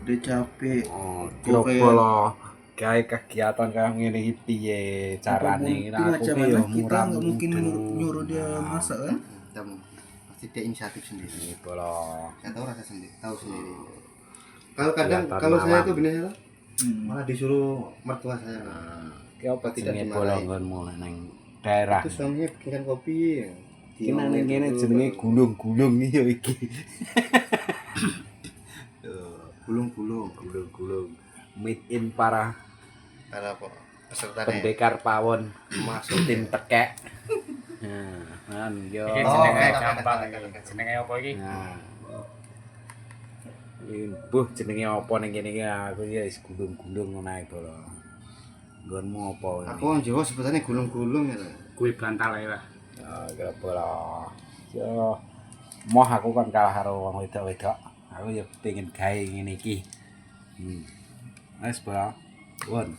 udah capek. Coba lah gawe kegiatan kayak ngene iki piye carane. Apapun Aku macam ki mana yo kita muram nggak mungkin mudu. nyuruh dia masak kan. Kamu pasti dia inisiatif sendiri. Coba lah. Saya tahu rasa sendiri, tahu sendiri. Kalau kadang Kegiatan kalau saya malam. itu benar malah disuruh mertua saya. Ki apa Tidak jenenge dimarahi. bolonggonmu nang daerah. Itu suaminya bikinkan kopi. Ki nang kene jenenge gulung-gulung yo iki. Gulung-gulung. Gulung-gulung. Made in para Ada apa? Pesertanya. pendekar pawon masuk tim tekek. Nah, yo. Iki Oh, jenenge oke, gampang oke, iki. oke. Jenenge apa iki? Nah. Buh jenenge apa ning kene iki aku ya wis gulung-gulung ngono ae to lho. Nggonmu apa ini? Aku orang Jawa sebutannya gulung-gulung ya. Kue bantal ae lah. Ya kira lah. Yo moh aku kan kalah karo wong wedok-wedok. Aku ya pengen gawe ngene iki. Wes, Bro. Won.